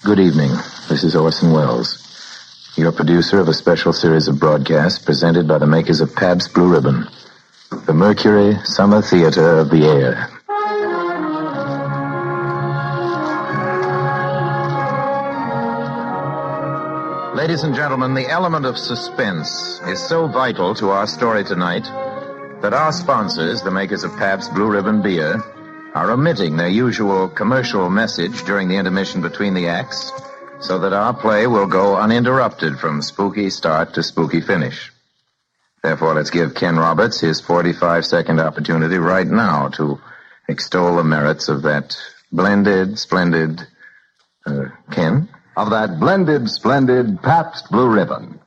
Good evening. This is Orson Welles, your producer of a special series of broadcasts presented by the makers of Pabst Blue Ribbon, the Mercury Summer Theater of the Air. Ladies and gentlemen, the element of suspense is so vital to our story tonight that our sponsors, the makers of Pabst Blue Ribbon Beer, are omitting their usual commercial message during the intermission between the acts so that our play will go uninterrupted from spooky start to spooky finish. Therefore, let's give Ken Roberts his 45-second opportunity right now to extol the merits of that splendid, Ken? Of that blended, splendid Pabst Blue Ribbon.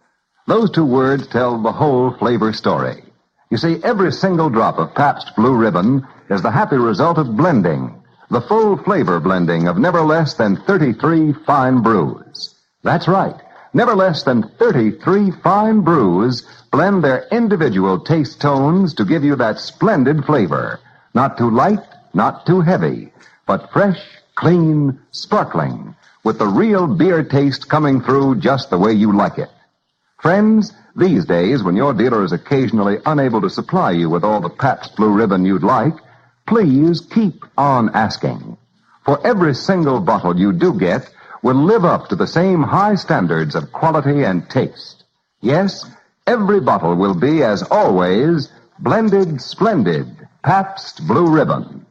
Those two words tell the whole flavor story. You see, every single drop of Pabst Blue Ribbon is the happy result of blending, the full flavor blending of never less than 33 fine brews. That's right. Never less than 33 fine brews blend their individual taste tones to give you that splendid flavor. Not too light, not too heavy, but fresh, clean, sparkling, with the real beer taste coming through just the way you like it. Friends, these days, when your dealer is occasionally unable to supply you with all the Pabst Blue Ribbon you'd like, please keep on asking. For every single bottle you do get will live up to the same high standards of quality and taste. Yes, every bottle will be, as always, blended, splendid Pabst Blue Ribbon.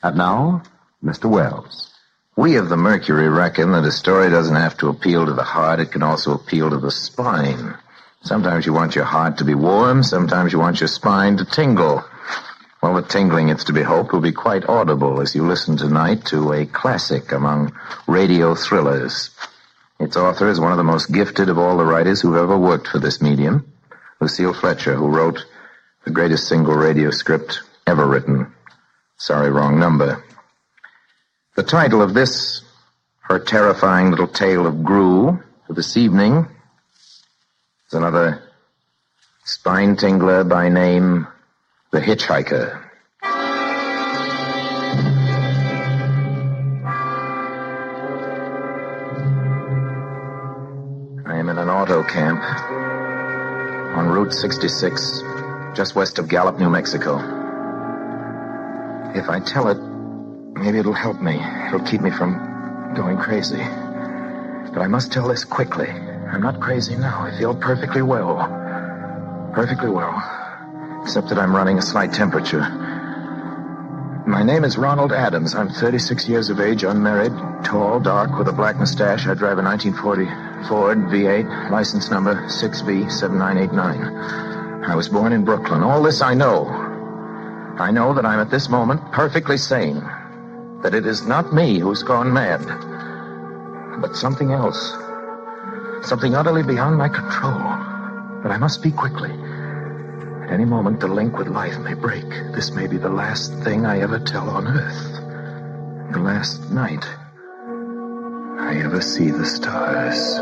And now, Mr. Wells. We of the Mercury reckon that a story doesn't have to appeal to the heart, it can also appeal to the spine. Sometimes you want your heart to be warm, sometimes you want your spine to tingle. Well, the tingling, it's to be hoped, will be quite audible as you listen tonight to a classic among radio thrillers. Its author is one of the most gifted of all the writers who've ever worked for this medium, Lucille Fletcher, who wrote the greatest single radio script ever written, Sorry, Wrong Number. The title of this, her terrifying little tale of Gru for this evening, is another spine tingler by name The Hitchhiker. I am in an auto camp on Route 66, just west of Gallup, New Mexico. If I tell it, maybe it'll help me. It'll keep me from going crazy. But I must tell this quickly. I'm not crazy now. I feel perfectly well. Perfectly well. Except that I'm running a slight temperature. My name is Ronald Adams. I'm 36 years of age, unmarried, tall, dark, with a black mustache. I drive a 1940 Ford V8, license number 6V7989. I was born in Brooklyn. All this I know. I know that I'm at this moment perfectly sane. That it is not me who's gone mad, but something else. Something utterly beyond my control. But I must speak quickly. At any moment, the link with life may break. This may be the last thing I ever tell on Earth. The last night I ever see the stars.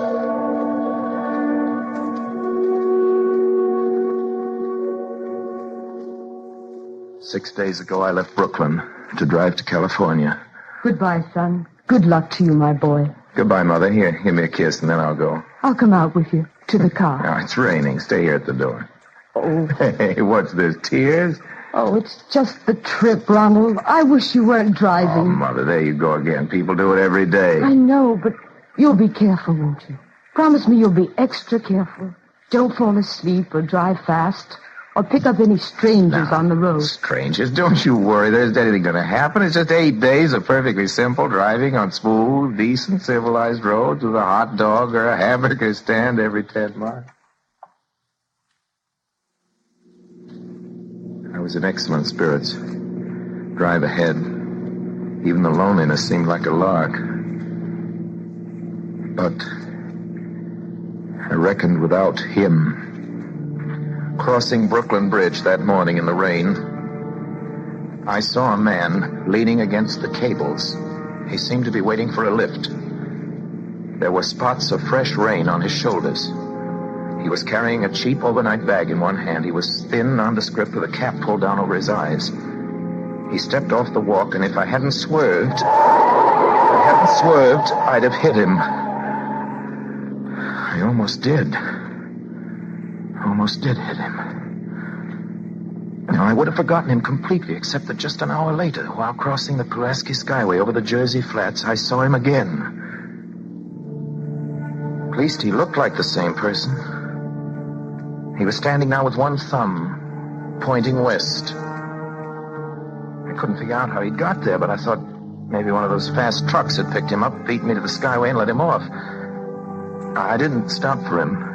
Six days ago, I left Brooklyn to drive to California. Goodbye, son. Good luck to you, my boy. Goodbye, Mother. Here, give me a kiss, and then I'll go. I'll come out with you to the car. Oh, it's raining. Stay here at the door. Oh. Hey, what's this, tears? Oh, it's just the trip, Ronald. I wish you weren't driving. Oh, Mother, there you go again. People do it every day. I know, but you'll be careful, won't you? Promise me you'll be extra careful. Don't fall asleep or drive fast or pick up any strangers on the road. Strangers? Don't you worry. There's anything going to happen. It's just 8 days of perfectly simple driving on smooth, decent, civilized roads with a hot dog or a hamburger stand every 10 miles. I was in excellent spirits. Drive ahead. Even the loneliness seemed like a lark. But I reckoned without him. Crossing Brooklyn Bridge that morning in the rain, I saw a man leaning against the cables. He seemed to be waiting for a lift. There were spots of fresh rain on his shoulders. He was carrying a cheap overnight bag in one hand. He was thin, nondescript, with a cap pulled down over his eyes. He stepped off the walk, and if I hadn't swerved, I hadn't swerved, I'd have hit him. I almost did. Almost did hit him. Now, I would have forgotten him completely, except that just an hour later, while crossing the Pulaski Skyway over the Jersey Flats, I saw him again. At least he looked like the same person. He was standing now with one thumb pointing west. I couldn't figure out how he'd got there, but I thought maybe one of those fast trucks had picked him up, beat me to the Skyway, and let him off. I didn't stop for him.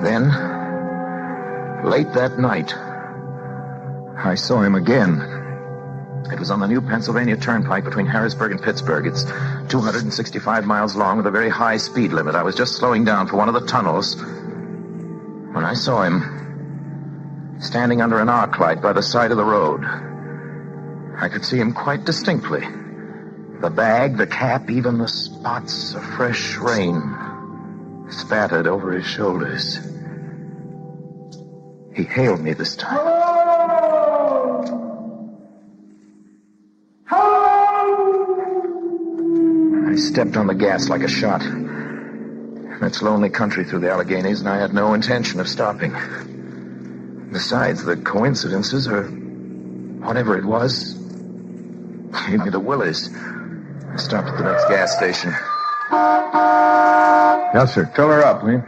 Then, late that night, I saw him again. It was on the new Pennsylvania Turnpike between Harrisburg and Pittsburgh. It's 265 miles long with a very high speed limit. I was just slowing down for one of the tunnels when I saw him standing under an arc light by the side of the road. I could see him quite distinctly. The bag, the cap, even the spots of fresh rain spattered over his shoulders. He hailed me this time. I stepped on the gas like a shot. It's lonely country through the Alleghenies, and I had no intention of stopping. Besides, the coincidences, or whatever it was, gave me the willies. I stopped at the next gas station. Yes, sir. Fill her up, will you?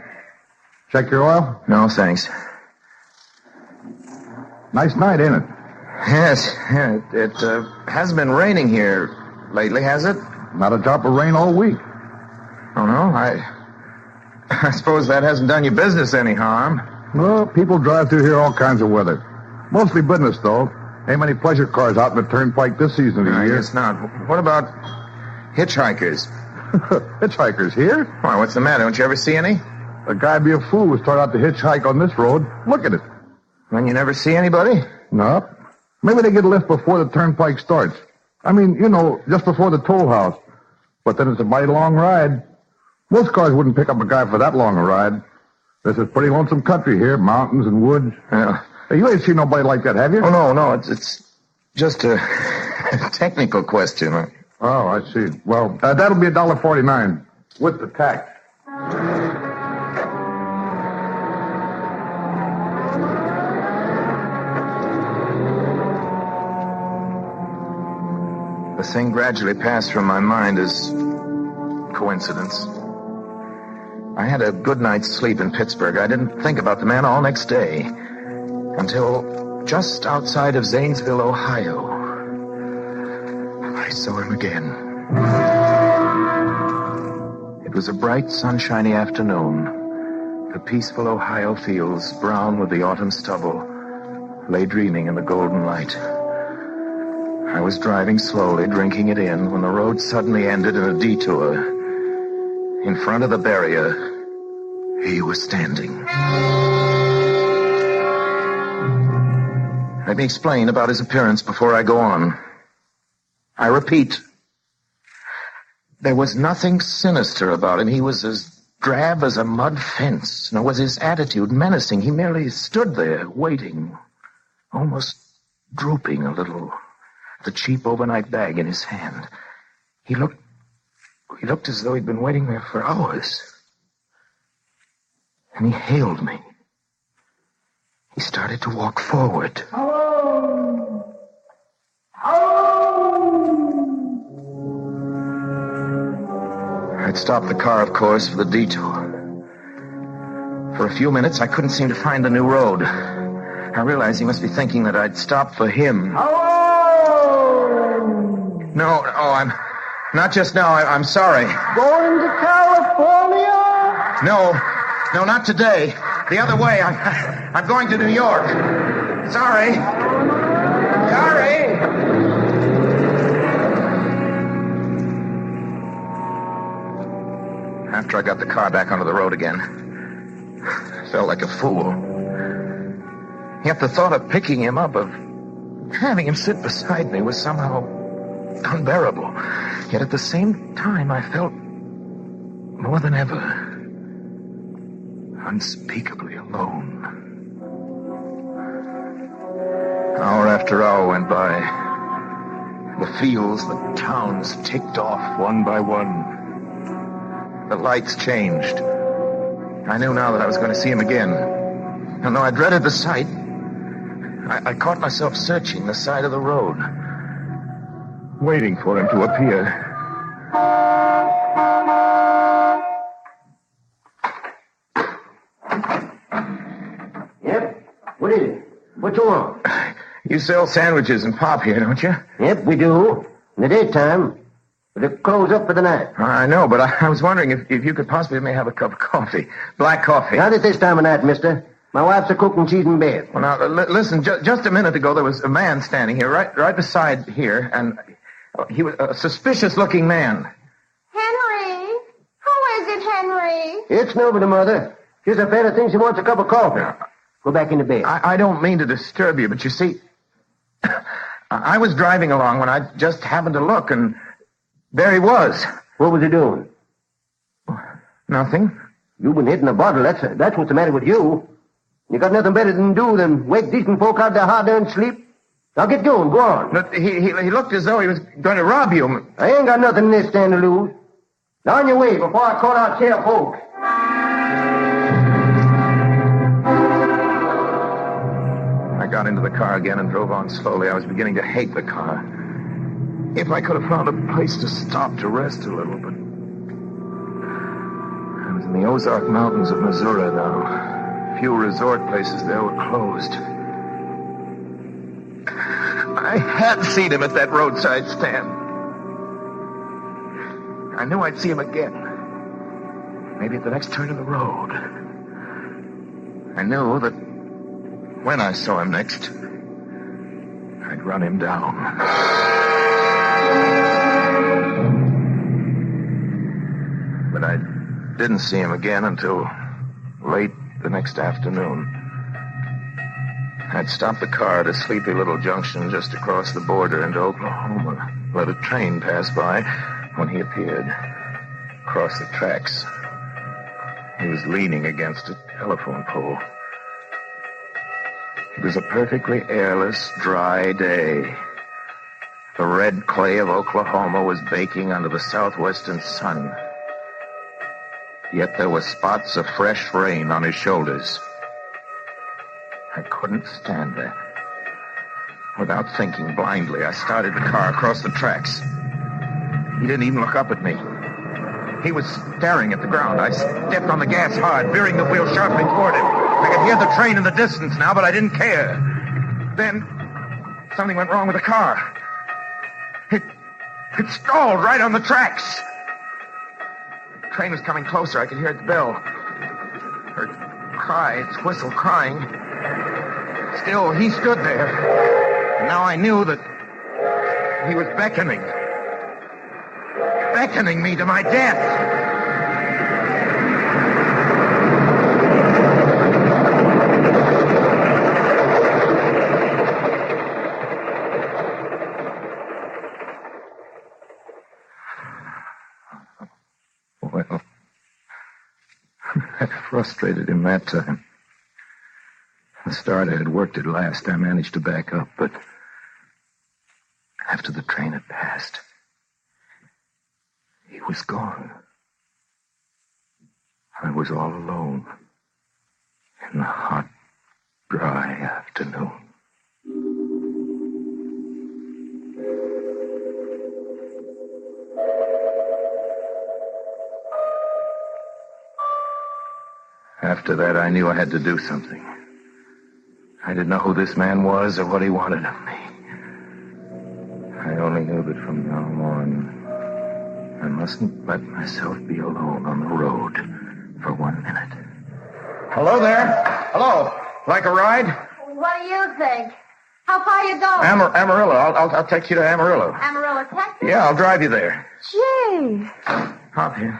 Check your oil? No, thanks. Nice night, ain't it? Yes, yeah, it hasn't been raining here lately, has it? Not a drop of rain all week. Oh, no? I suppose that hasn't done your business any harm. Well, people drive through here all kinds of weather. Mostly business, though. Ain't many pleasure cars out in the turnpike this season of the year. I guess not. What about hitchhikers? Hitchhikers here? Why, what's the matter? Don't you ever see any? A guy'd be a fool to start out to hitchhike on this road. Look at it. Then you never see anybody? No. Maybe they get a lift before the turnpike starts. I mean, you know, just before the toll house. But then it's a mighty long ride. Most cars wouldn't pick up a guy for that long a ride. This is pretty lonesome country here, mountains and woods. Yeah. Hey, you ain't seen nobody like that, have you? Oh, no, it's just a technical question. Oh, I see. Well, that'll be $1.49 with the tax. The thing gradually passed from my mind as coincidence. I had a good night's sleep in Pittsburgh. I didn't think about the man all next day until just outside of Zanesville, Ohio. I saw him again. It was a bright, sunshiny afternoon. The peaceful Ohio fields, brown with the autumn stubble, lay dreaming in the golden light. I was driving slowly, drinking it in, when the road suddenly ended in a detour. In front of the barrier, he was standing. Let me explain about his appearance before I go on. I repeat, there was nothing sinister about him. He was as drab as a mud fence, nor was his attitude menacing. He merely stood there, waiting, almost drooping a little, the cheap overnight bag in his hand. He looked as though he'd been waiting there for hours. And he hailed me. He started to walk forward. Hello! Hello! I'd stopped the car, of course, for the detour. For a few minutes, I couldn't seem to find the new road. I realized he must be thinking that I'd stopped for him. Hello! No, I'm... Not just now. I'm sorry. Going to California? No, not today. The other way. I'm going to New York. Sorry. After I got the car back onto the road again, I felt like a fool. Yet the thought of picking him up, of having him sit beside me, was somehow unbearable. Yet at the same time, I felt more than ever unspeakably alone. Hour after hour went by. The fields, the towns ticked off one by one. The lights changed. I knew now that I was going to see him again. And though I dreaded the sight, I caught myself searching the side of the road, waiting for him to appear. Yep. What is it? What you want? You sell sandwiches and pop here, don't you? Yep, we do. In the daytime. But they close up for the night. I know, but I was wondering if you could possibly may have a cup of coffee. Black coffee. Not at this time of night, mister. My wife's a cook and she's in bed. Well, now, listen, just a minute ago, there was a man standing here, right beside here, and he was a suspicious-looking man. Henry? Who is it, Henry? It's nobody, Mother. Just a fella thinks he wants a cup of coffee. Go back into bed. I don't mean to disturb you, but you see, I was driving along when I just happened to look, and there he was. What was he doing? Nothing. You've been hitting a bottle. That's what's the matter with you. You got nothing better than do than wake decent folk out their hard-earned sleep. Now get going. Go on. But he looked as though he was going to rob you. I ain't got nothing in this stand to lose. Now on your way before I call out Sheriff Holt. I got into the car again and drove on slowly. I was beginning to hate the car. If I could have found a place to stop to rest a little, but I was in the Ozark Mountains of Missouri now. Few resort places there were closed. I had seen him at that roadside stand. I knew I'd see him again. Maybe at the next turn of the road. I knew that when I saw him next, I'd run him down. But I didn't see him again until late the next afternoon. I'd stopped the car at a sleepy little junction just across the border into Oklahoma. Let a train pass by when he appeared. Across the tracks. He was leaning against a telephone pole. It was a perfectly airless, dry day. The red clay of Oklahoma was baking under the southwestern sun. Yet there were spots of fresh rain on his shoulders. I couldn't stand that. Without thinking, blindly, I started the car across the tracks. He didn't even look up at me. He was staring at the ground. I stepped on the gas hard, veering the wheel sharply toward him. I could hear the train in the distance now, but I didn't care. Then, something went wrong with the car. It stalled right on the tracks. The train was coming closer. I could hear its bell. Her cry, its whistle crying. Still, he stood there. And now I knew that he was beckoning. Beckoning me to my death. Well, I frustrated him that time. The starter had worked at last. I managed to back up, but after the train had passed, he was gone. I was all alone in the hot, dry afternoon. After that, I knew I had to do something. I didn't know who this man was or what he wanted of me. I only knew that from now on, I mustn't let myself be alone on the road for 1 minute. Hello there. Hello. Like a ride? What do you think? How far you going? Amarillo. I'll take you to Amarillo. Amarillo, Texas? Yeah, I'll drive you there. Gee. Hop here.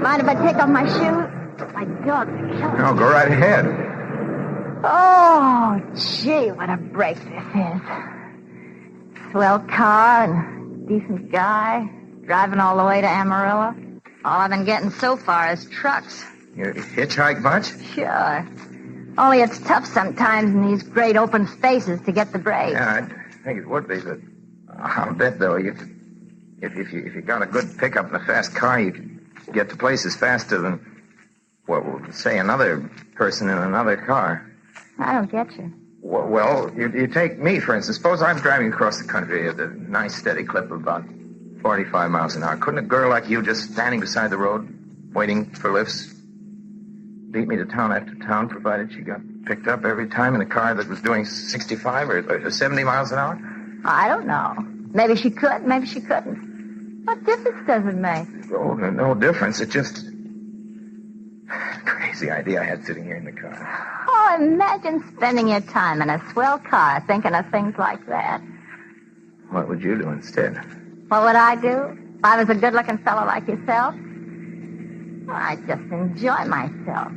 Mind if I take off my shoes? My dog's killing me. No, go right ahead. Oh, gee, what a break this is. Swell car and decent guy. Driving all the way to Amarillo. All I've been getting so far is trucks. You hitchhike much? Sure. Only it's tough sometimes in these great open spaces to get the brakes. Yeah, I think it would be, but I'll bet, though, if you got a good pickup and a fast car, you could get to places faster than, well, say another person in another car. I don't get you. Well, you take me, for instance. Suppose I'm driving across the country at a nice, steady clip of about 45 miles an hour. Couldn't a girl like you just standing beside the road, waiting for lifts, beat me to town after town, provided she got picked up every time in a car that was doing 65 or 70 miles an hour? I don't know. Maybe she could, maybe she couldn't. What difference does it make? Oh, no difference. It's just crazy idea I had sitting here in the car. Oh, imagine spending your time in a swell car thinking of things like that. What would you do instead? What would I do if I was a good-looking fellow like yourself? Well, I'd just enjoy myself.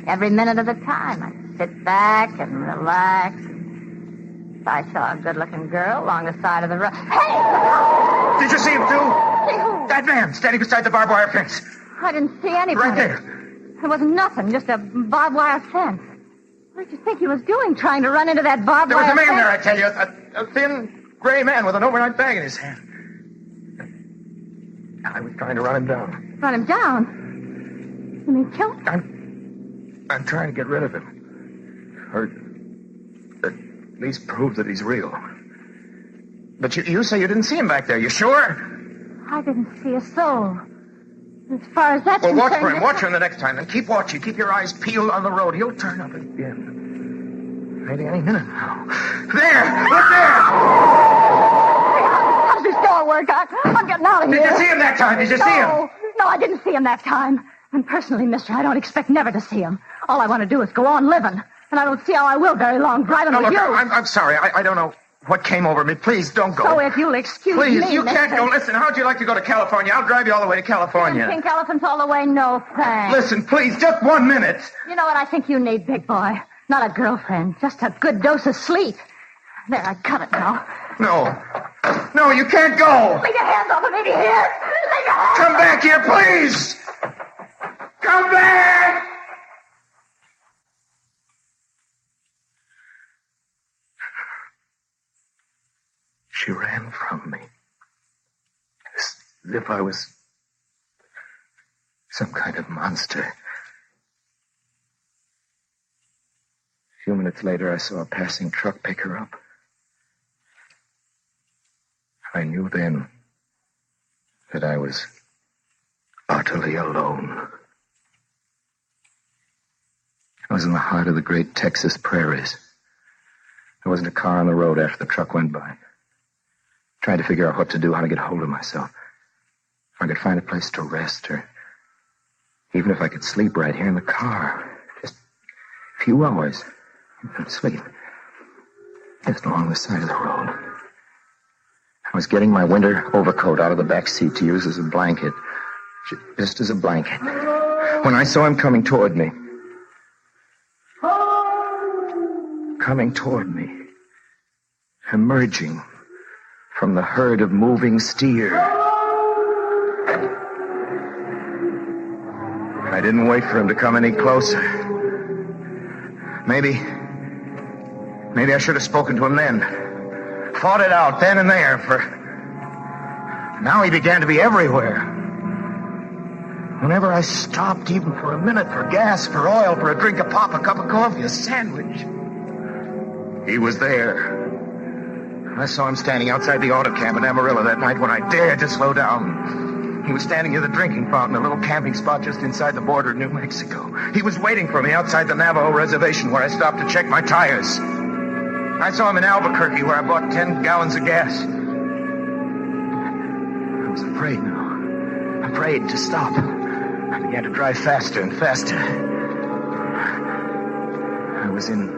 Every minute of the time. I'd sit back and relax. If I saw a good-looking girl along the side of the road... Hey! Did you see him, too? That man standing beside the barbed wire fence. I didn't see anybody. Right there. There wasn't nothing, just a barbed wire fence. What did you think he was doing, trying to run into that barbed wire fence? There was a man there, I tell you. A thin, gray man with an overnight bag in his hand. I was trying to run him down. Run him down? You mean kill him? I'm trying to get rid of him. Or at least prove that he's real. But you say you didn't see him back there. You sure? I didn't see a soul. As far as that's Well, watch concerned... for him. Watch for him the next time. And keep watching. Keep your eyes peeled on the road. He'll turn up again. Maybe any minute now. There! Look there! How's this door work? I'm getting out of here. Did you see him that time? Did you see him? No, I didn't see him that time. And personally, mister, I don't expect never to see him. All I want to do is go on living. And I don't see how I will very long driving with Look, you. I'm sorry. I don't know what came over me. Please, don't go. So if you'll excuse me, Please, you can't go. Listen, how'd you like to go to California? I'll drive you all the way to California. Pink elephants all the way? No, thanks. Listen, please, just 1 minute. You know what I think you need, big boy? Not a girlfriend, just a good dose of sleep. There, I cut it now. No, you can't go. Leave your hands off of me, here. Leave your hands. Come back here, please. Come back. She ran from me. As if I was some kind of monster. A few minutes later, I saw a passing truck pick her up. I knew then that I was utterly alone. I was in the heart of the great Texas prairies. There wasn't a car on the road after the truck went by. Trying to figure out what to do, how to get hold of myself. If I could find a place to rest, or even if I could sleep right here in the car. Just a few hours and sleep. Just along the side of the road. I was getting my winter overcoat out of the back seat to use as a blanket. Just as a blanket. When I saw him coming toward me. Coming toward me. Emerging from the herd of moving steer. I didn't wait for him to come any closer. Maybe I should have spoken to him then. Fought it out then and there, for now he began to be everywhere. Whenever I stopped, even for a minute, for gas, for oil, for a drink, a pop, a cup of coffee, a sandwich, he was there. I saw him standing outside the auto camp in Amarillo that night when I dared to slow down. He was standing near the drinking fountain, a little camping spot just inside the border of New Mexico. He was waiting for me outside the Navajo reservation where I stopped to check my tires. I saw him in Albuquerque where I bought 10 gallons of gas. I was afraid now. Afraid to stop. I began to drive faster and faster. I was in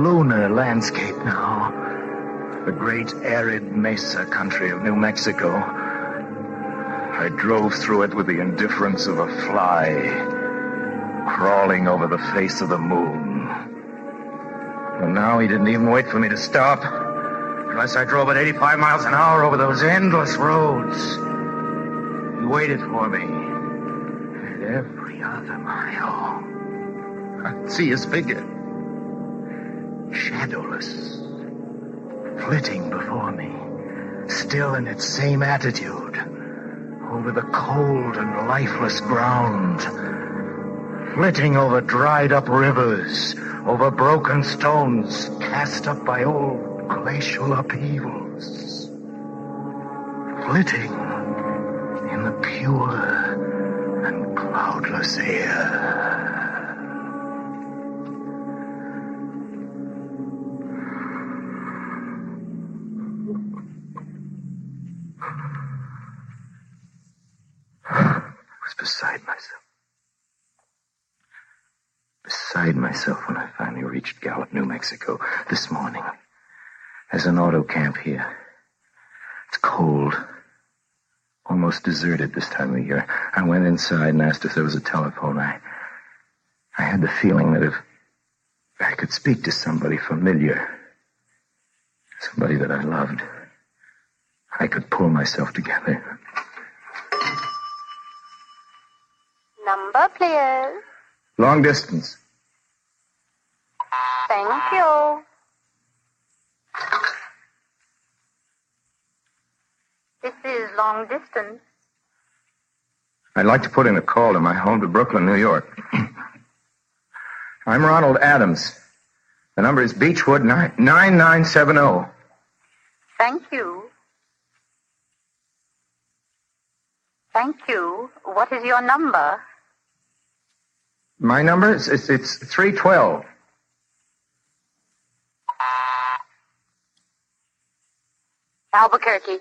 lunar landscape now. The great arid mesa country of New Mexico. I drove through it with the indifference of a fly crawling over the face of the moon. And now he didn't even wait for me to stop. Unless I drove at 85 miles an hour over those endless roads. He waited for me. At every other mile. I see his figure. Shadowless. Flitting before me. Still in its same attitude. Over the cold and lifeless ground. Flitting over dried up rivers. Over broken stones cast up by old glacial upheavals. Flitting in the pure and cloudless air. I was beside myself when I finally reached Gallup, New Mexico this morning. There's an auto camp here. It's cold. Almost deserted this time of year. I went inside and asked if there was a telephone. I had the feeling that if I could speak to somebody familiar, somebody that I loved, I could pull myself together. Number, please. Long distance. Thank you. This is long distance. I'd like to put in a call to my home to Brooklyn, New York. I'm Ronald Adams. The number is Beechwood 9970. Thank you. Thank you. What is your number? My number is it's 312. Albuquerque.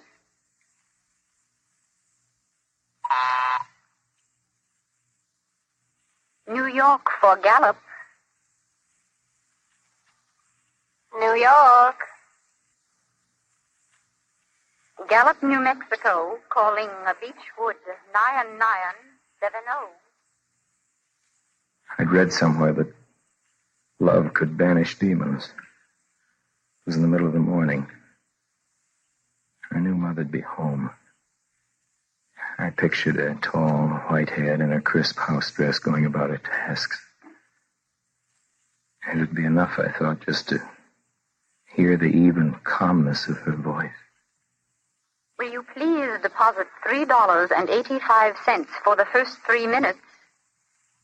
New York for Gallup. New York. Gallup, New Mexico, calling Beechwood 9970. I'd read somewhere that love could banish demons. It was in the middle of the morning. I knew Mother'd be home. I pictured her tall, white-haired, in her crisp house dress going about her tasks. It would be enough, I thought, just to hear the even calmness of her voice. Will you please deposit $3.85 for the first 3 minutes?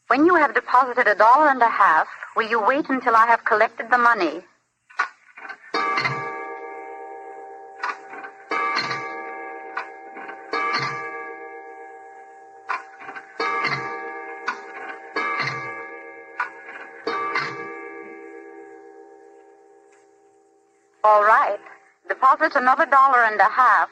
When you have deposited $1.50, will you wait until I have collected the money? All right. Deposit another $1.50.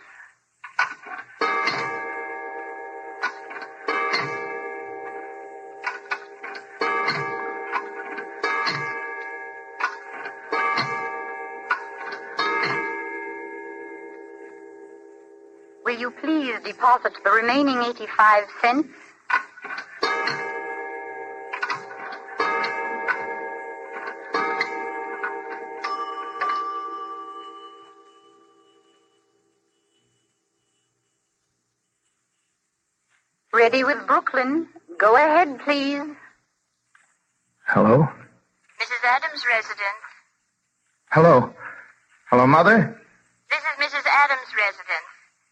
Will you please deposit the remaining 85 cents? Ready with Brooklyn. Go ahead, please. Hello? Mrs. Adams' residence. Hello? Hello, Mother? This is Mrs. Adams' residence.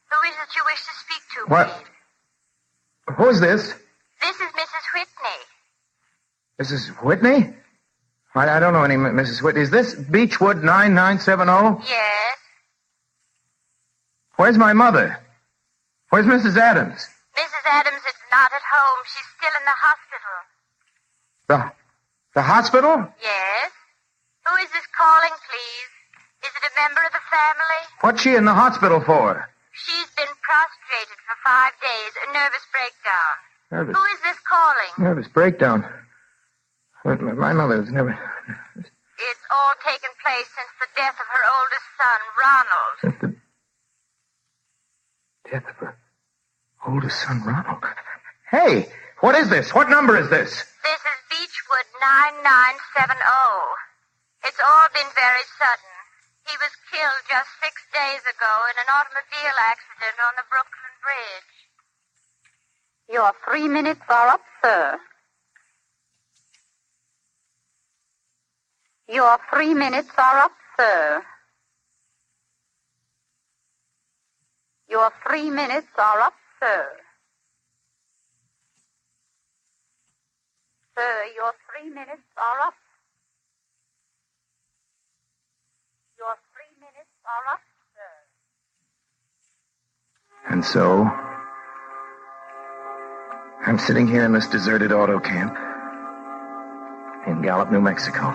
Who is it you wish to speak to, What? please? Who is this? This is Mrs. Whitney. Mrs. Whitney? I don't know any Mrs. Whitney. Is this Beechwood 9970? Yes. Where's my mother? Where's Mrs. Adams? Mrs. Adams is not at home. She's still in the hospital. The hospital? Yes. Who is this calling, please? Is it a member of the family? What's she in the hospital for? She's been prostrated for 5 days, a nervous breakdown. Nervous. Who is this calling? Nervous breakdown. My mother was never... It's all taken place since the death of her oldest son, Ronald. Since the death of her oldest son, Ronald. Hey, what is this? What number is this? This is Beechwood 9970. It's all been very sudden. He was killed just 6 days ago in an automobile accident on the Brooklyn Bridge. Your 3 minutes are up, sir. Your 3 minutes are up, sir. Your 3 minutes are up, sir. Sir, your 3 minutes are up. Your 3 minutes are up, sir. And so, I'm sitting here in this deserted auto camp in Gallup, New Mexico.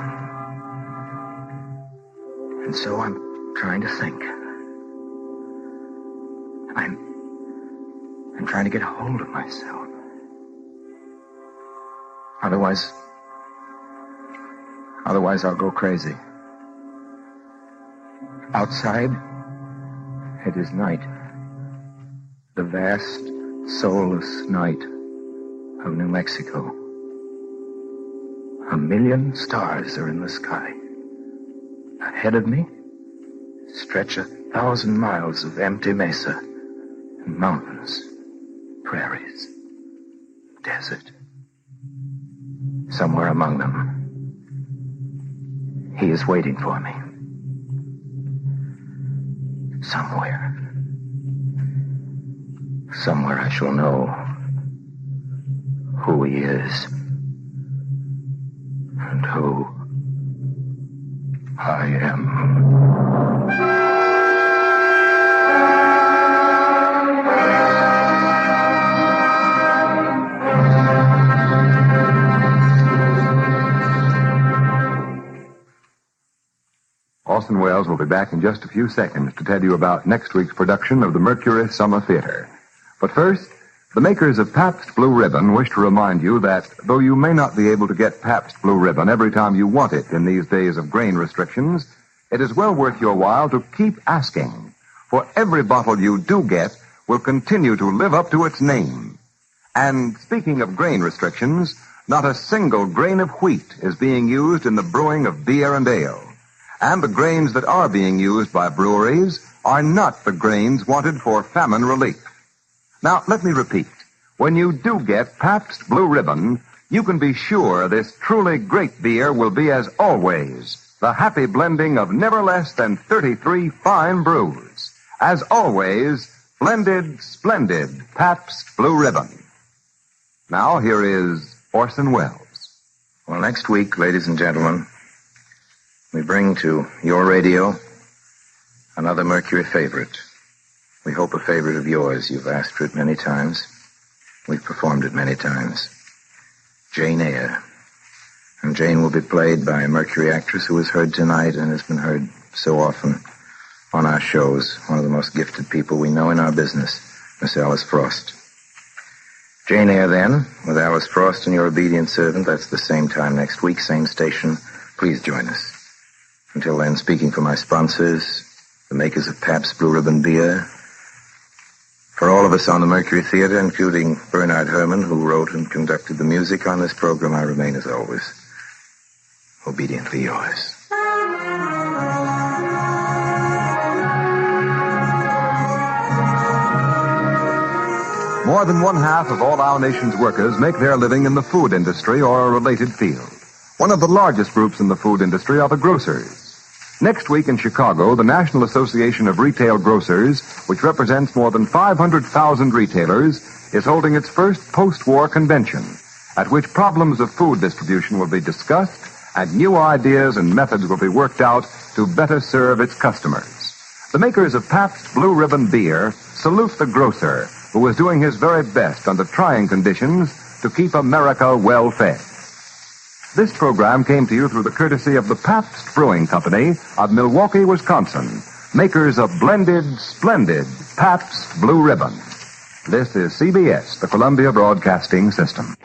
And so I'm trying to think. I'm trying to get a hold of myself. Otherwise I'll go crazy. Outside, it is night. The vast, soulless night of New Mexico. 1,000,000 stars are in the sky. Ahead of me stretch 1,000 miles of empty mesa and mountains, prairies, desert. Somewhere among them, he is waiting for me. Somewhere I shall know who he is and who I am. Orson Welles will be back in just a few seconds to tell you about next week's production of the Mercury Summer Theater. But first, the makers of Pabst Blue Ribbon wish to remind you that though you may not be able to get Pabst Blue Ribbon every time you want it in these days of grain restrictions, it is well worth your while to keep asking, for every bottle you do get will continue to live up to its name. And speaking of grain restrictions, not a single grain of wheat is being used in the brewing of beer and ale. And the grains that are being used by breweries are not the grains wanted for famine relief. Now, let me repeat. When you do get Pabst Blue Ribbon, you can be sure this truly great beer will be, as always, the happy blending of never less than 33 fine brews. As always, blended, splendid Pabst Blue Ribbon. Now, here is Orson Welles. Well, next week, ladies and gentlemen, we bring to your radio another Mercury favorite. We hope a favorite of yours. You've asked for it many times. We've performed it many times. Jane Eyre. And Jane will be played by a Mercury actress who was heard tonight and has been heard so often on our shows. One of the most gifted people we know in our business, Miss Alice Frost. Jane Eyre, then, with Alice Frost and your obedient servant. That's the same time next week, same station. Please join us. Until then, speaking for my sponsors, the makers of Pabst Blue Ribbon beer, for all of us on the Mercury Theater, including Bernard Herrmann, who wrote and conducted the music on this program, I remain, as always, obediently yours. More than one half of all our nation's workers make their living in the food industry or a related field. One of the largest groups in the food industry are the grocers. Next week in Chicago, the National Association of Retail Grocers, which represents more than 500,000 retailers, is holding its first post-war convention, at which problems of food distribution will be discussed and new ideas and methods will be worked out to better serve its customers. The makers of Pabst Blue Ribbon beer salute the grocer, who is doing his very best under trying conditions to keep America well fed. This program came to you through the courtesy of the Pabst Brewing Company of Milwaukee, Wisconsin, makers of blended, splendid Pabst Blue Ribbon. This is CBS, the Columbia Broadcasting System.